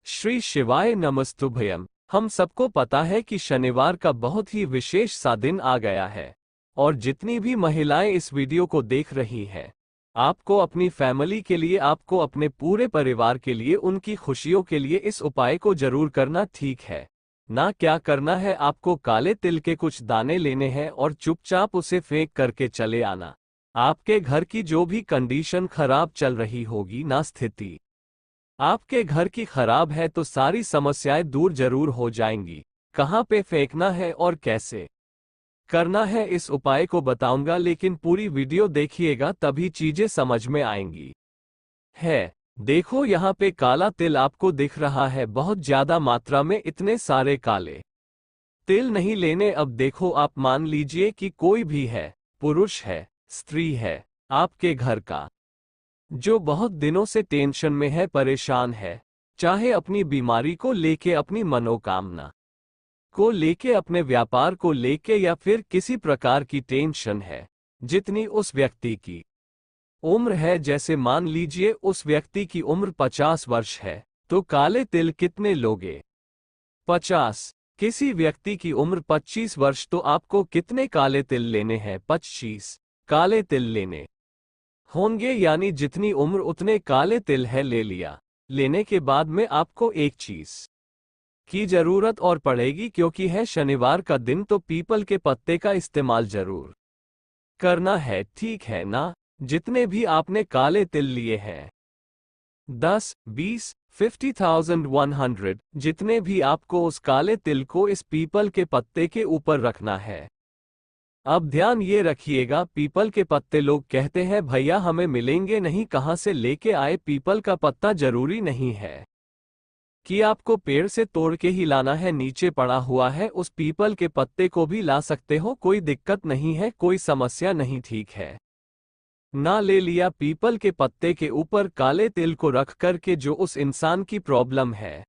श्री शिवाय नमस्तुभ्यम। हम सबको पता है कि शनिवार का बहुत ही विशेष सा दिन आ गया है और जितनी भी महिलाएं इस वीडियो को देख रही हैं, आपको अपनी फैमिली के लिए, आपको अपने पूरे परिवार के लिए, उनकी खुशियों के लिए इस उपाय को जरूर करना। ठीक है ना? क्या करना है? आपको काले तिल के कुछ दाने लेने हैं और चुपचाप उसे फेंक करके चले आना। आपके घर की जो भी कंडीशन खराब चल रही होगी ना, स्थिति आपके घर की खराब है, तो सारी समस्याएं दूर जरूर हो जाएंगी। कहाँ पे फेंकना है और कैसे करना है, इस उपाय को बताऊंगा, लेकिन पूरी वीडियो देखिएगा तभी चीजें समझ में आएंगी। देखो यहाँ पे काला तिल आपको दिख रहा है, बहुत ज्यादा मात्रा में इतने सारे काले तिल नहीं लेने। अब देखो, आप मान लीजिए कि कोई भी है, पुरुष है, स्त्री है, आपके घर का, जो बहुत दिनों से टेंशन में है, परेशान है, चाहे अपनी बीमारी को लेके, अपनी मनोकामना को लेके, अपने व्यापार को लेके, या फिर किसी प्रकार की टेंशन है, जितनी उस व्यक्ति की उम्र है, जैसे मान लीजिए उस व्यक्ति की उम्र 50 वर्ष है, तो काले तिल कितने लोगे? 50। किसी व्यक्ति की उम्र 25 वर्ष, तो आपको कितने काले तिल लेने हैं? 25 काले तिल लेने होंगे, यानी जितनी उम्र उतने काले तिल है, ले लिया। लेने के बाद में आपको एक चीज की जरूरत और पड़ेगी, क्योंकि है शनिवार का दिन, तो पीपल के पत्ते का इस्तेमाल जरूर करना है। ठीक है ना? जितने भी आपने काले तिल लिए हैं, 10, 20, 50,000, 100, जितने भी, आपको उस काले तिल को इस पीपल के पत्ते के ऊपर रखना है। अब ध्यान ये रखिएगा, पीपल के पत्ते, लोग कहते हैं भैया हमें मिलेंगे नहीं, कहाँ से लेके आए? पीपल का पत्ता जरूरी नहीं है कि आपको पेड़ से तोड़ के ही लाना है, नीचे पड़ा हुआ है उस पीपल के पत्ते को भी ला सकते हो, कोई दिक्कत नहीं है, कोई समस्या नहीं। ठीक है ना? ले लिया। पीपल के पत्ते के ऊपर काले तिल को रख कर के जो उस इंसान की प्रॉब्लम है,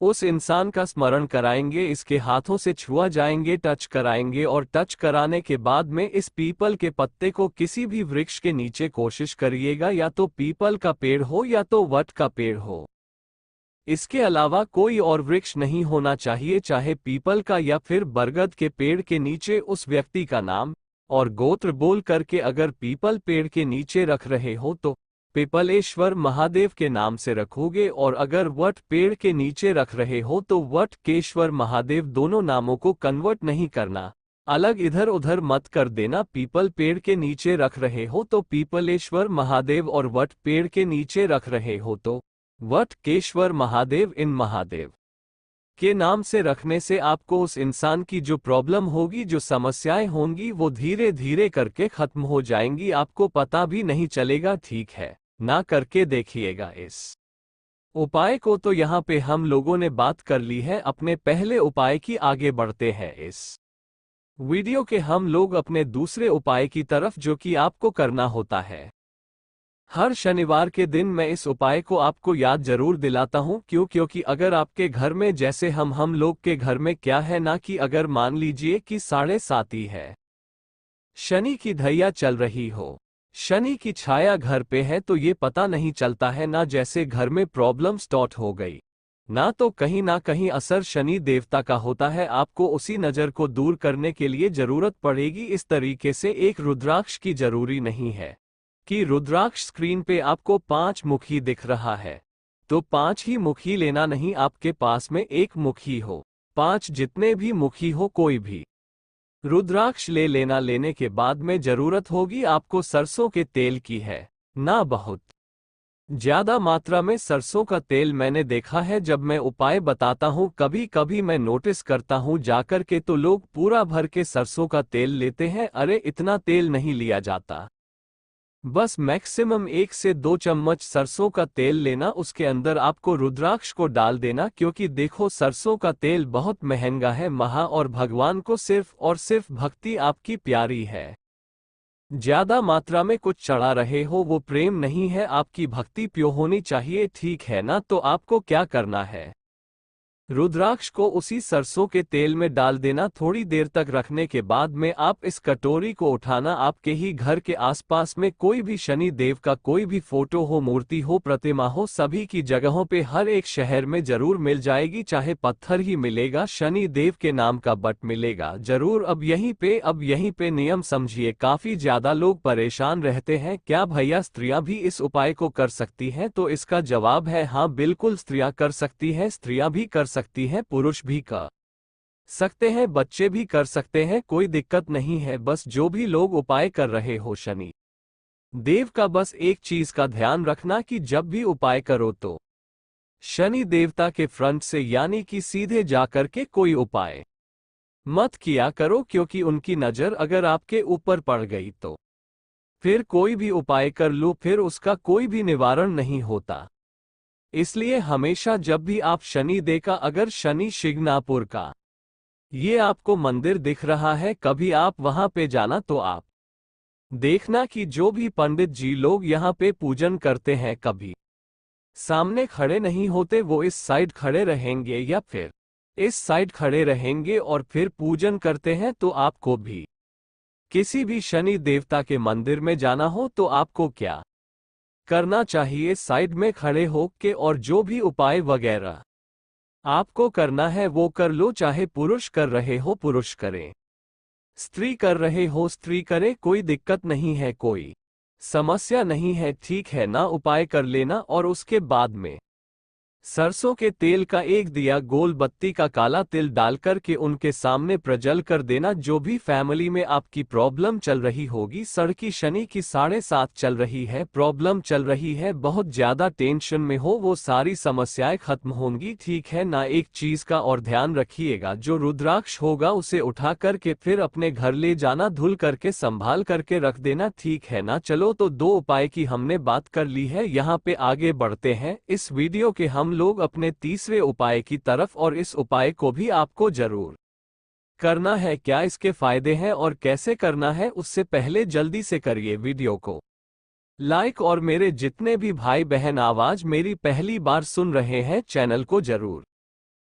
उस इंसान का स्मरण कराएंगे, इसके हाथों से छुआ जाएंगे, टच कराएंगे, और टच कराने के बाद में इस पीपल के पत्ते को किसी भी वृक्ष के नीचे कोशिश करिएगा, या तो पीपल का पेड़ हो या तो वट का पेड़ हो। इसके अलावा कोई और वृक्ष नहीं होना चाहिए, चाहे पीपल का या फिर बरगद के पेड़ के नीचे उस व्यक्ति का नाम और गोत्र बोल करके, अगर पीपल पेड़ के नीचे रख रहे हो तो पिपलेश्वर महादेव के नाम से रखोगे, और अगर वट पेड़ के नीचे रख रहे हो तो वट केश्वर महादेव, दोनों नामों को कन्वर्ट नहीं करना, अलग इधर उधर मत कर देना। पीपल पेड़ के नीचे रख रहे हो तो पीपलेश्वर महादेव, और वट पेड़ के नीचे रख रहे हो तो वट केश्वर महादेव। इन महादेव के नाम से रखने से आपको उस इंसान की जो प्रॉब्लम होगी, जो समस्याएं होंगी, वो धीरे धीरे करके खत्म हो जाएंगी, आपको पता भी नहीं चलेगा। ठीक है ना? करके देखिएगा इस उपाय को। तो यहाँ पे हम लोगों ने बात कर ली है अपने पहले उपाय की, आगे बढ़ते हैं इस वीडियो के हम लोग अपने दूसरे उपाय की तरफ, जो कि आपको करना होता है हर शनिवार के दिन। मैं इस उपाय को आपको याद जरूर दिलाता हूं, क्योंकि अगर आपके घर में, जैसे हम लोग के घर में क्या है ना, कि अगर मान लीजिए कि 7:30 है, शनि की ढैया चल रही हो, शनि की छाया घर पे है, तो ये पता नहीं चलता है ना, जैसे घर में प्रॉब्लम स्टार्ट हो गई ना, तो कहीं ना कहीं असर शनि देवता का होता है। आपको उसी नज़र को दूर करने के लिए जरूरत पड़ेगी इस तरीके से एक रुद्राक्ष की। जरूरी नहीं है कि रुद्राक्ष स्क्रीन पे आपको 5 मुखी दिख रहा है तो 5 ही मुखी लेना, नहीं, आपके पास में एक मुखी हो, 5, जितने भी मुखी हो, कोई भी रुद्राक्ष ले लेना। लेने के बाद में जरूरत होगी आपको सरसों के तेल की है ना, बहुत ज्यादा मात्रा में सरसों का तेल। मैंने देखा है जब मैं उपाय बताता हूँ, कभी कभी मैं नोटिस करता हूँ जाकर के, तो लोग पूरा भर के सरसों का तेल लेते हैं। अरे इतना तेल नहीं लिया जाता, बस मैक्सिमम 1 से 2 चम्मच सरसों का तेल लेना, उसके अंदर आपको रुद्राक्ष को डाल देना, क्योंकि देखो सरसों का तेल बहुत महंगा है और भगवान को सिर्फ और सिर्फ भक्ति आपकी प्यारी है। ज्यादा मात्रा में कुछ चढ़ा रहे हो, वो प्रेम नहीं है, आपकी भक्ति प्योर होनी चाहिए। ठीक है ना? तो आपको क्या करना है, रुद्राक्ष को उसी सरसों के तेल में डाल देना। थोड़ी देर तक रखने के बाद में आप इस कटोरी को उठाना। आपके ही घर के आसपास में कोई भी शनि देव का कोई भी फोटो हो, मूर्ति हो, प्रतिमा हो, सभी की जगहों पे हर एक शहर में जरूर मिल जाएगी। चाहे पत्थर ही मिलेगा, शनि देव के नाम का बट मिलेगा जरूर। अब यहीं पे नियम समझिए। काफी ज्यादा लोग परेशान रहते हैं, क्या भैया स्त्रियां भी इस उपाय को कर सकती हैं? तो इसका जवाब है हाँ, बिल्कुल स्त्रियां कर सकती हैं। स्त्रियां भी कर सकती हैं, पुरुष भी कर सकते हैं, बच्चे भी कर सकते हैं, कोई दिक्कत नहीं है। बस जो भी लोग उपाय कर रहे हो शनि देव का, बस एक चीज का ध्यान रखना कि जब भी उपाय करो तो शनि देवता के फ्रंट से यानी कि सीधे जाकर के कोई उपाय मत किया करो, क्योंकि उनकी नजर अगर आपके ऊपर पड़ गई तो फिर कोई भी उपाय कर लो, फिर उसका कोई भी निवारण नहीं होता। इसलिए हमेशा जब भी आप शनि देव का, अगर शनि शिंगणापुर का ये आपको मंदिर दिख रहा है, कभी आप वहां पे जाना तो आप देखना कि जो भी पंडित जी लोग यहाँ पे पूजन करते हैं, कभी सामने खड़े नहीं होते। वो इस साइड खड़े रहेंगे या फिर इस साइड खड़े रहेंगे और फिर पूजन करते हैं। तो आपको भी किसी भी शनि देवता के मंदिर में जाना हो तो आपको क्या करना चाहिए? साइड में खड़े हो के और जो भी उपाय वगैरह आपको करना है वो कर लो। चाहे पुरुष कर रहे हो पुरुष करें, स्त्री कर रहे हो स्त्री करे, कोई दिक्कत नहीं है, कोई समस्या नहीं है, ठीक है ना? उपाय कर लेना और उसके बाद में सरसों के तेल का एक दिया गोल बत्ती का काला तिल डालकर के उनके सामने प्रज्वल कर देना। जो भी फैमिली में आपकी प्रॉब्लम चल रही होगी, सड़की शनि की 7.5 चल रही है, प्रॉब्लम चल रही है, बहुत ज्यादा टेंशन में हो, वो सारी समस्याएं खत्म होंगी, ठीक है ना? एक चीज का और ध्यान रखिएगा, जो रुद्राक्ष होगा उसे उठा करके फिर अपने घर ले जाना, धुल करके संभाल करके रख देना, ठीक है ना? चलो, तो 2 उपाय की हमने बात कर ली है। यहाँ पे आगे बढ़ते हैं इस वीडियो के हम लोग अपने तीसरे उपाय की तरफ, और इस उपाय को भी आपको जरूर करना है। क्या इसके फायदे हैं और कैसे करना है, उससे पहले जल्दी से करिए वीडियो को लाइक, और मेरे जितने भी भाई बहन आवाज मेरी पहली बार सुन रहे हैं, चैनल को जरूर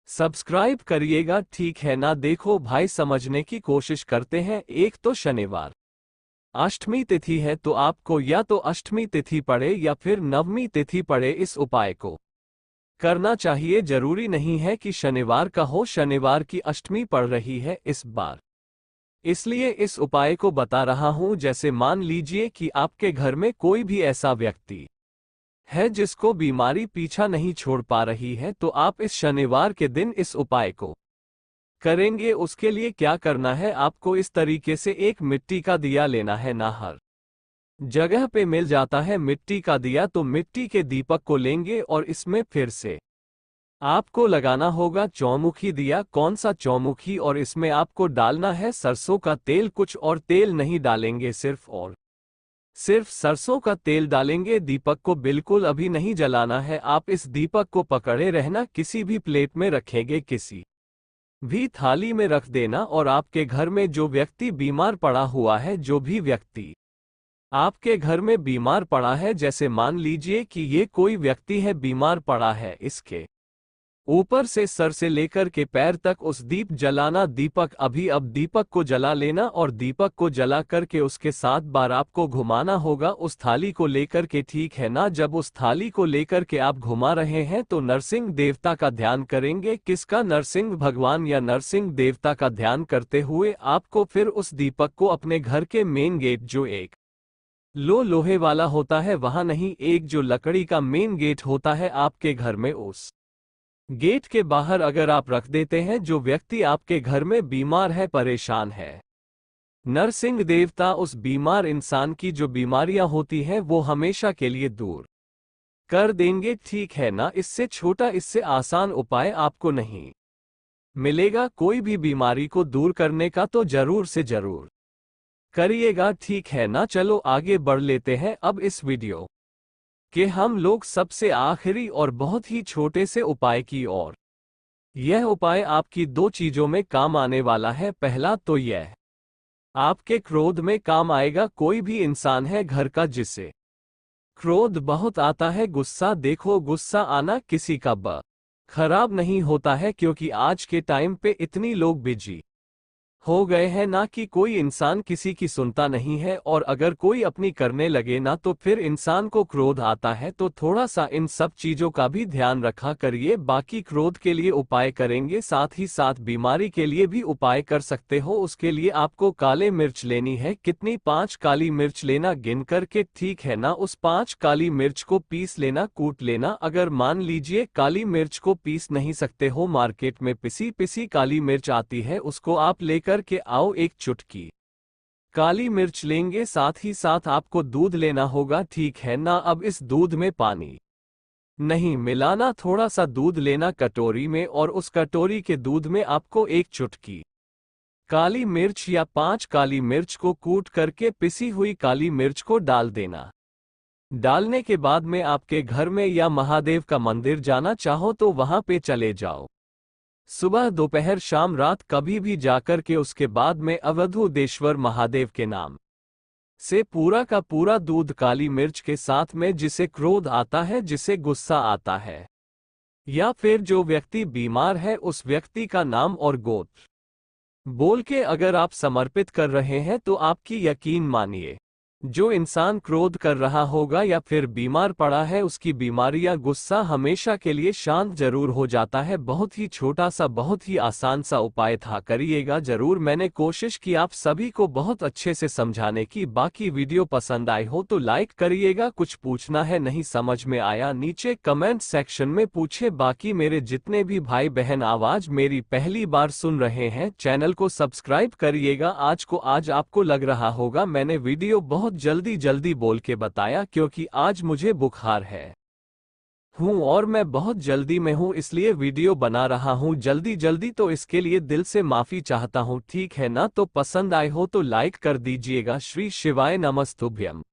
सब्सक्राइब करिएगा, ठीक है ना? देखो भाई, समझने की कोशिश करते हैं। एक तो शनिवार अष्टमी तिथि है, तो आपको या तो अष्टमी तिथि पड़े या फिर नवमी तिथि पड़े, इस उपाय को करना चाहिए। जरूरी नहीं है कि शनिवार का हो, शनिवार की अष्टमी पड़ रही है इस बार, इसलिए इस उपाय को बता रहा हूं। जैसे मान लीजिए कि आपके घर में कोई भी ऐसा व्यक्ति है जिसको बीमारी पीछा नहीं छोड़ पा रही है, तो आप इस शनिवार के दिन इस उपाय को करेंगे। उसके लिए क्या करना है, आपको इस तरीके से एक मिट्टी का दिया लेना है ना, हर जगह पे मिल जाता है मिट्टी का दिया, तो मिट्टी के दीपक को लेंगे और इसमें फिर से आपको लगाना होगा चौमुखी दिया। कौन सा चौमुखी? और इसमें आपको डालना है सरसों का तेल, कुछ और तेल नहीं डालेंगे, सिर्फ सरसों का तेल डालेंगे। दीपक को बिल्कुल अभी नहीं जलाना है, आप इस दीपक को पकड़े रहना, किसी भी प्लेट में रखेंगे, किसी भी थाली में रख देना। और आपके घर में जो व्यक्ति बीमार पड़ा हुआ है, जो भी व्यक्ति आपके घर में बीमार पड़ा है, जैसे मान लीजिए कि ये कोई व्यक्ति है बीमार पड़ा है, इसके ऊपर से सर से लेकर के पैर तक उस दीप जलाना। दीपक अब दीपक को जला लेना, और दीपक को जला करके उसके 7 बार आपको घुमाना होगा उस थाली को लेकर के, ठीक है ना? जब उस थाली को लेकर के आप घुमा रहे हैं तो नरसिंह देवता का ध्यान करेंगे। किसका? नरसिंह भगवान या नरसिंह देवता का ध्यान करते हुए आपको फिर उस दीपक को अपने घर के मेन गेट, जो एक लोहे वाला होता है, वहां नहीं, एक जो लकड़ी का मेन गेट होता है आपके घर में, उस गेट के बाहर अगर आप रख देते हैं, जो व्यक्ति आपके घर में बीमार है, परेशान है, नरसिंह देवता उस बीमार इंसान की जो बीमारियां होती हैं वो हमेशा के लिए दूर कर देंगे, ठीक है ना? इससे छोटा, इससे आसान उपाय आपको नहीं मिलेगा। कोई भी बीमारी को दूर करने का तो जरूर से जरूर करिएगा, ठीक है ना? चलो आगे बढ़ लेते हैं अब इस वीडियो के हम लोग सबसे आखिरी और बहुत ही छोटे से उपाय की ओर। यह उपाय आपकी 2 चीजों में काम आने वाला है। पहला तो यह आपके क्रोध में काम आएगा। कोई भी इंसान है घर का जिसे क्रोध बहुत आता है, गुस्सा, देखो गुस्सा आना किसी का खराब नहीं होता है, क्योंकि आज के टाइम पे इतनी लोग बिजी हो गए हैं ना कि कोई इंसान किसी की सुनता नहीं है, और अगर कोई अपनी करने लगे ना तो फिर इंसान को क्रोध आता है। तो थोड़ा सा इन सब चीजों का भी ध्यान रखा करिए। बाकी क्रोध के लिए उपाय करेंगे, साथ ही साथ बीमारी के लिए भी उपाय कर सकते हो। उसके लिए आपको काले मिर्च लेनी है। कितनी? 5 काली मिर्च लेना गिन करके, ठीक है ना। उस 5 काली मिर्च को पीस लेना, कूट लेना। अगर मान लीजिए काली मिर्च को पीस नहीं सकते हो, मार्केट में पिसी पिसी काली मिर्च आती है, उसको आप लेकर के आओ। एक चुटकी काली मिर्च लेंगे, साथ ही साथ आपको दूध लेना होगा, ठीक है ना। अब इस दूध में पानी नहीं मिलाना, थोड़ा सा दूध लेना कटोरी में, और उस कटोरी के दूध में आपको एक चुटकी काली मिर्च या 5 काली मिर्च को कूट करके पिसी हुई काली मिर्च को डाल देना। डालने के बाद में आपके घर में या महादेव का मंदिर जाना चाहो तो वहां पे चले जाओ। सुबह दोपहर शाम रात कभी भी जाकर के उसके बाद में अवधूतेश्वर महादेव के नाम से पूरा का पूरा दूध काली मिर्च के साथ में, जिसे क्रोध आता है, जिसे गुस्सा आता है, या फिर जो व्यक्ति बीमार है उस व्यक्ति का नाम और गोत्र बोल के अगर आप समर्पित कर रहे हैं तो आपकी यकीन मानिए, जो इंसान क्रोध कर रहा होगा या फिर बीमार पड़ा है, उसकी बीमारी या गुस्सा हमेशा के लिए शांत जरूर हो जाता है। बहुत ही छोटा सा, बहुत ही आसान सा उपाय था, करिएगा जरूर। मैंने कोशिश की आप सभी को बहुत अच्छे से समझाने की। बाकी वीडियो पसंद आई हो तो लाइक करिएगा। कुछ पूछना है, नहीं समझ में आया, नीचे कमेंट सेक्शन में पूछे। बाकी मेरे जितने भी भाई बहन आवाज मेरी पहली बार सुन रहे हैं, चैनल को सब्सक्राइब करिएगा। आज को आज आपको लग रहा होगा मैंने वीडियो बहुत जल्दी बोल के बताया, क्योंकि आज मुझे बुखार है और मैं बहुत जल्दी में हूं, इसलिए वीडियो बना रहा हूं जल्दी, तो इसके लिए दिल से माफी चाहता हूं, ठीक है ना। तो पसंद आए हो तो लाइक कर दीजिएगा। श्री शिवाय नमस्तुभ्यम।